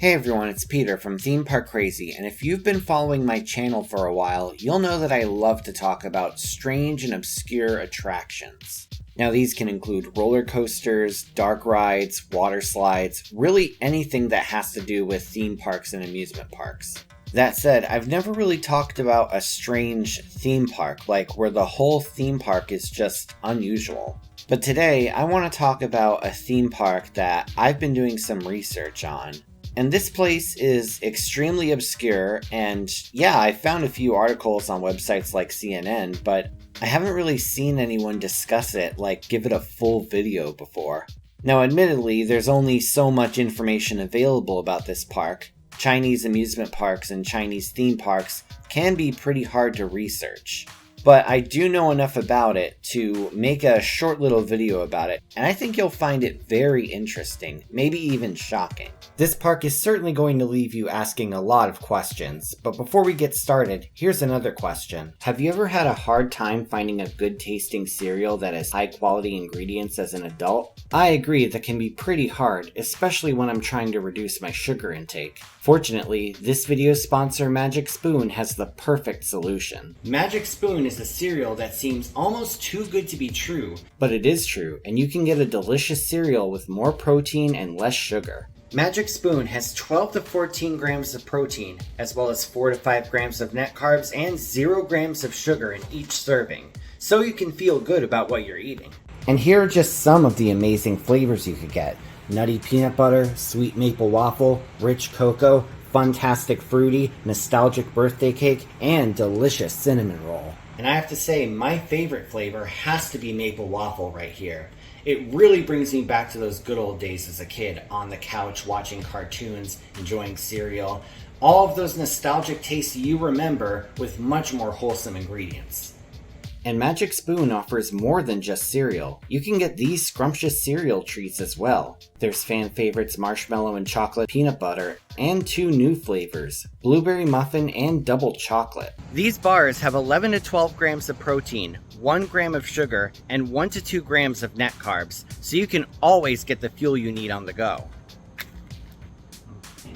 Hey everyone, it's Peter from Theme Park Crazy, and if you've been following my channel for a while, you'll know that I love to talk about strange and obscure attractions. Now these can include roller coasters, dark rides, water slides, really anything that has to do with theme parks and amusement parks. That said, I've never really talked about a strange theme park, like where the whole theme park is just unusual. But today, I want to talk about a theme park that I've been doing some research on. And this place is extremely obscure, and yeah, I found a few articles on websites like CNN, but I haven't really seen anyone discuss it, like give it a full video before. Now admittedly, there's only so much information available about this park. Chinese amusement parks and Chinese theme parks can be pretty hard to research. But I do know enough about it to make a short little video about it, and I think you'll find it very interesting, maybe even shocking. This park is certainly going to leave you asking a lot of questions, but before we get started, here's another question. Have you ever had a hard time finding a good tasting cereal that has high quality ingredients as an adult? I agree that can be pretty hard, especially when I'm trying to reduce my sugar intake. Fortunately, this video's sponsor Magic Spoon has the perfect solution. Magic Spoon is a cereal that seems almost too good to be true, but it is true, and you can get a delicious cereal with more protein and less sugar. Magic Spoon has 12 to 14 grams of protein, as well as 4 to 5 grams of net carbs and 0 grams of sugar in each serving, so you can feel good about what you're eating. And here are just some of the amazing flavors you could get. Nutty peanut butter, sweet maple waffle, rich cocoa, funtastic fruity, nostalgic birthday cake, and delicious cinnamon roll. And I have to say, my favorite flavor has to be maple waffle right here. It really brings me back to those good old days as a kid, on the couch watching cartoons, enjoying cereal. All of those nostalgic tastes you remember with much more wholesome ingredients. And Magic Spoon offers more than just cereal. You can get these scrumptious cereal treats as well. There's fan favorites marshmallow and chocolate peanut butter, and 2 new flavors, blueberry muffin and double chocolate. These bars have 11 to 12 grams of protein, 1 gram of sugar, and 1 to 2 grams of net carbs, so you can always get the fuel you need on the go.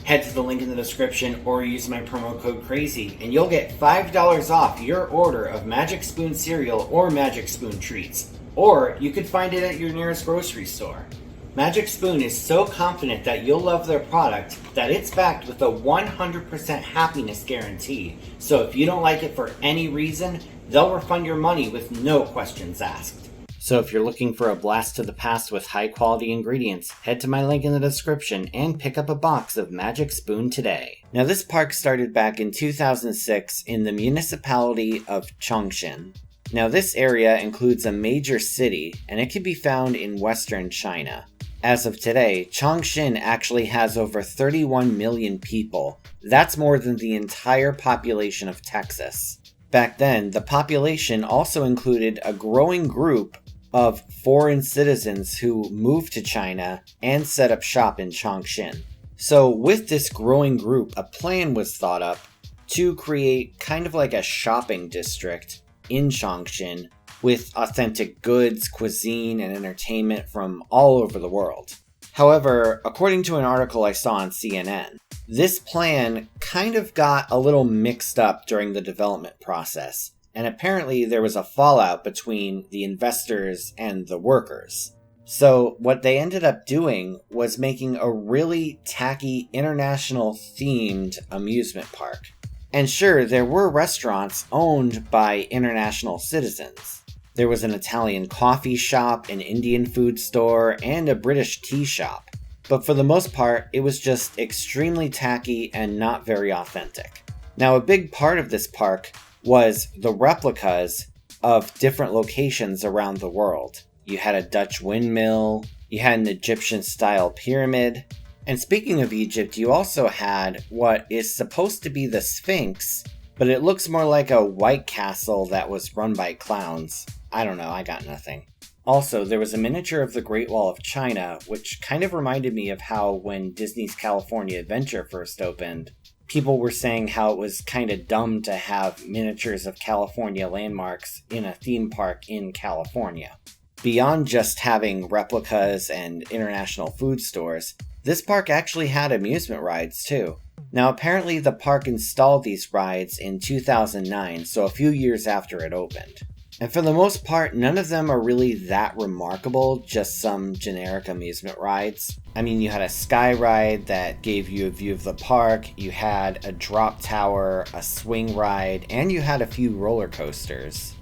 Head to the link in the description or use my promo code CRAZY and you'll get $5 off your order of Magic Spoon cereal or Magic Spoon treats. Or you could find it at your nearest grocery store. Magic Spoon is so confident that you'll love their product that it's backed with a 100% happiness guarantee. So if you don't like it for any reason, they'll refund your money with no questions asked. So if you're looking for a blast to the past with high quality ingredients, head to my link in the description and pick up a box of Magic Spoon today. Now this park started back in 2006 in the municipality of Chongqing. Now this area includes a major city and it can be found in western China. As of today, Chongqing actually has over 31 million people. That's more than the entire population of Texas. Back then, the population also included a growing group of foreign citizens who moved to China and set up shop in Chongqing. So with this growing group, a plan was thought up to create kind of like a shopping district in Chongqing with authentic goods, cuisine, and entertainment from all over the world. However, according to an article I saw on CNN, this plan kind of got a little mixed up during the development process. And apparently there was a fallout between the investors and the workers. So what they ended up doing was making a really tacky international themed amusement park. And sure, there were restaurants owned by international citizens. There was an Italian coffee shop, an Indian food store, and a British tea shop. But for the most part, it was just extremely tacky and not very authentic. Now, a big part of this park was the replicas of different locations around the world. You had a Dutch windmill, you had an Egyptian-style pyramid, and speaking of Egypt, you also had what is supposed to be the Sphinx, but it looks more like a White Castle that was run by clowns. I don't know, I got nothing. Also, there was a miniature of the Great Wall of China, which kind of reminded me of how when Disney's California Adventure first opened, people were saying how it was kind of dumb to have miniatures of California landmarks in a theme park in California. beyond just having replicas and international food stores, this park actually had amusement rides too. Now apparently the park installed these rides in 2009, so a few years after it opened. And for the most part, none of them are really that remarkable, just some generic amusement rides. I mean, you had a sky ride that gave you a view of the park, you had a drop tower, a swing ride, and you had a few roller coasters.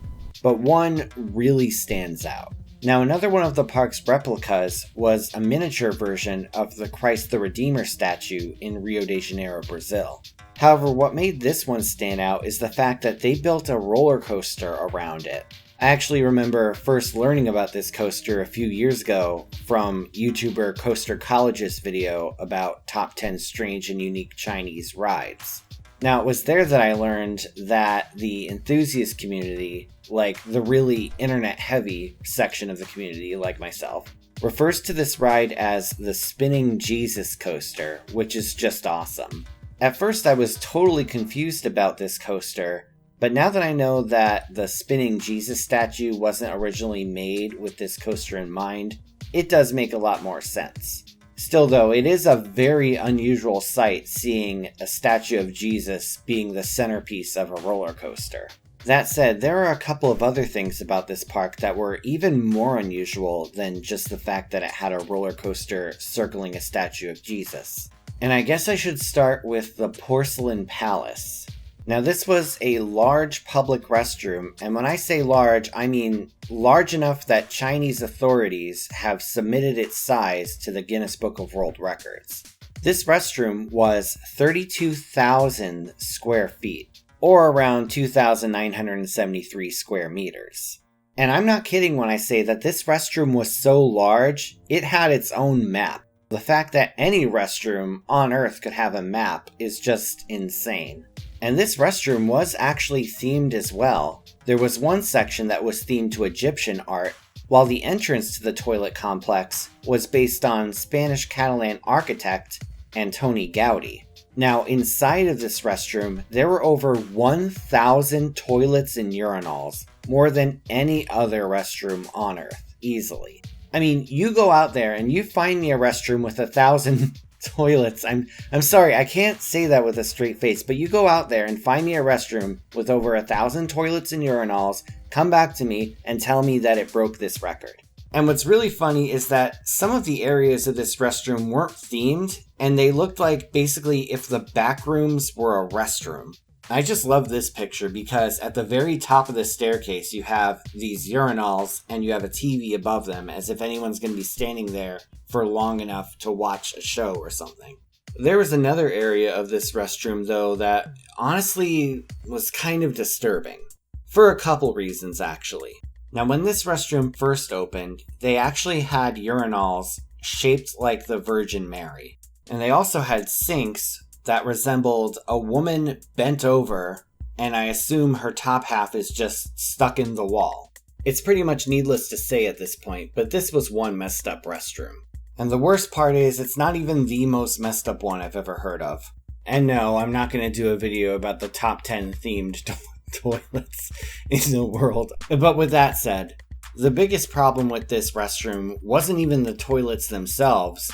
But one really stands out. Now, another one of the park's replicas was a miniature version of the Christ the Redeemer statue in Rio de Janeiro, Brazil. However, what made this one stand out is the fact that they built a roller coaster around it. I actually remember first learning about this coaster a few years ago from YouTuber Coaster College's video about top 10 strange and unique Chinese rides. Now, it was there that I learned that the enthusiast community, like the really internet-heavy section of the community, like myself, refers to this ride as the Spinning Jesus Coaster, which is just awesome. At first, I was totally confused about this coaster, but now that I know that the Spinning Jesus statue wasn't originally made with this coaster in mind, it does make a lot more sense. Still though, it is a very unusual sight seeing a statue of Jesus being the centerpiece of a roller coaster. That said, there are a couple of other things about this park that were even more unusual than just the fact that it had a roller coaster circling a statue of Jesus. And I guess I should start with the Porcelain Palace. Now this was a large public restroom, and when I say large, I mean large enough that Chinese authorities have submitted its size to the Guinness Book of World Records. This restroom was 32,000 square feet, or around 2,973 square meters. And I'm not kidding when I say that this restroom was so large, it had its own map. The fact that any restroom on Earth could have a map is just insane. And this restroom was actually themed as well. There was one section that was themed to Egyptian art, while the entrance to the toilet complex was based on Spanish Catalan architect Antoni Gaudi. Now, inside of this restroom, there were over 1,000 toilets and urinals, more than any other restroom on Earth, easily. I mean, you go out there and you find me a restroom with 1,000 toilets. I'm sorry, I can't say that with a straight face, but you go out there and find me a restroom with over 1,000 toilets and urinals, come back to me and tell me that it broke this record. And what's really funny is that some of the areas of this restroom weren't themed, and they looked like basically if the back rooms were a restroom. I just love this picture because at the very top of the staircase you have these urinals and you have a TV above them as if anyone's going to be standing there for long enough to watch a show or something. There was another area of this restroom though that honestly was kind of disturbing. For a couple reasons actually. Now when this restroom first opened, they actually had urinals shaped like the Virgin Mary. And they also had sinks that resembled a woman bent over, and I assume her top half is just stuck in the wall. It's pretty much needless to say at this point, but this was one messed up restroom. And the worst part is, it's not even the most messed up one I've ever heard of. And no, I'm not going to do a video about the top 10 themed toilets in the world. But with that said, the biggest problem with this restroom wasn't even the toilets themselves,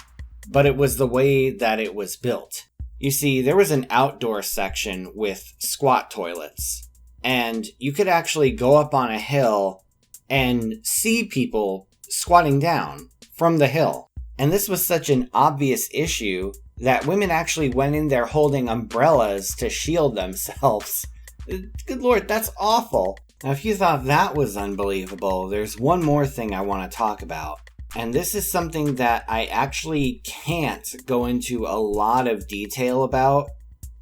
but it was the way that it was built. You see, there was an outdoor section with squat toilets, and you could actually go up on a hill and see people squatting down from the hill. And this was such an obvious issue that women actually went in there holding umbrellas to shield themselves. Good Lord, that's awful. Now, if you thought that was unbelievable, there's one more thing I want to talk about. And this is something that I actually can't go into a lot of detail about,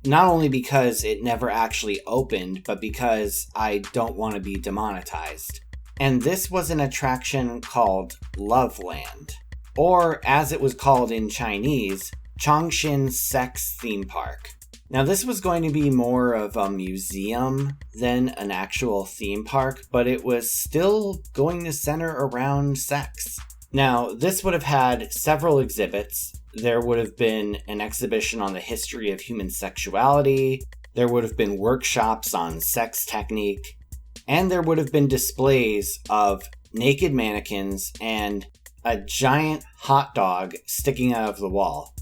not only because it never actually opened, but because I don't want to be demonetized. And this was an attraction called Loveland, or as it was called in Chinese, Chongqing Sex Theme Park. Now this was going to be more of a museum than an actual theme park, but it was still going to center around sex. Now, this would have had several exhibits. There would have been an exhibition on the history of human sexuality, there would have been workshops on sex technique, and there would have been displays of naked mannequins and a giant hot dog sticking out of the wall.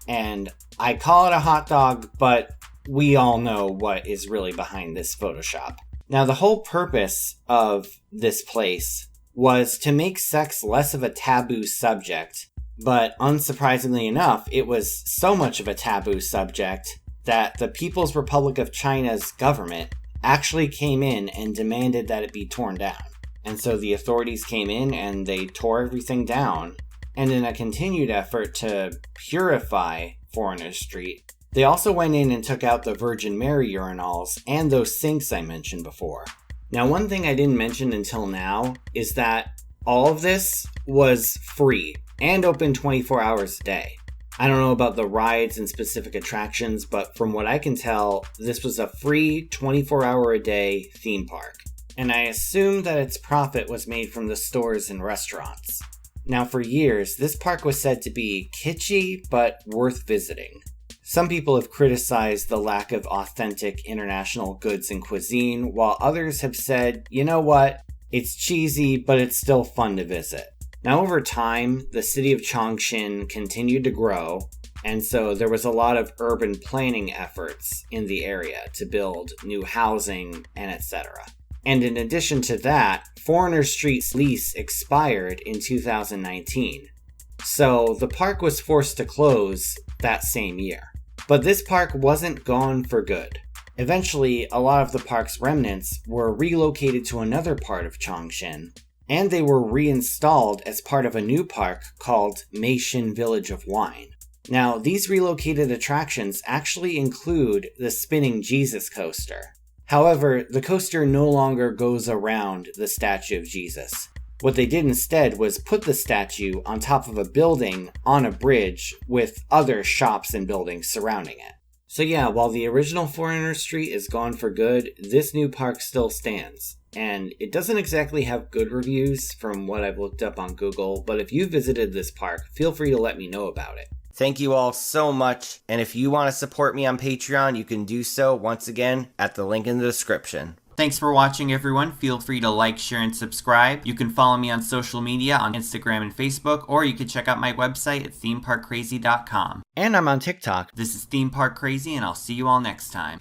And I call it a hot dog, but we all know what is really behind this Photoshop. Now, the whole purpose of this place was to make sex less of a taboo subject, but unsurprisingly enough, it was so much of a taboo subject that the People's Republic of China's government actually came in and demanded that it be torn down. And so the authorities came in and they tore everything down. And in a continued effort to purify Foreigner Street, they also went in and took out the Virgin Mary urinals and those sinks I mentioned before. Now, one thing I didn't mention until now is that all of this was free and open 24 hours a day. I don't know about the rides and specific attractions, but from what I can tell, this was a free 24-hour-a-day theme park. And I assume that its profit was made from the stores and restaurants. Now, for years, this park was said to be kitschy, but worth visiting. Some people have criticized the lack of authentic international goods and cuisine, while others have said, you know what, it's cheesy, but it's still fun to visit. Now, over time, the city of Chongqing continued to grow, and so there was a lot of urban planning efforts in the area to build new housing and etc. And in addition to that, Foreigner Street's lease expired in 2019, so the park was forced to close that same year. But this park wasn't gone for good. Eventually, a lot of the park's remnants were relocated to another part of Chongqing, and they were reinstalled as part of a new park called Meishin Village of Wine. Now, these relocated attractions actually include the spinning Jesus coaster. However, the coaster no longer goes around the statue of Jesus. What they did instead was put the statue on top of a building on a bridge with other shops and buildings surrounding it. So yeah, while the original Foreigner Street is gone for good, this new park still stands. And it doesn't exactly have good reviews from what I've looked up on Google, but if you visited this park, feel free to let me know about it. Thank you all so much, and if you want to support me on Patreon, you can do so once again at the link in the description. Thanks for watching, everyone. Feel free to like, share, and subscribe. You can follow me on social media on Instagram and Facebook, or you can check out my website at themeparkcrazy.com. And I'm on TikTok. This is Theme Park Crazy, and I'll see you all next time.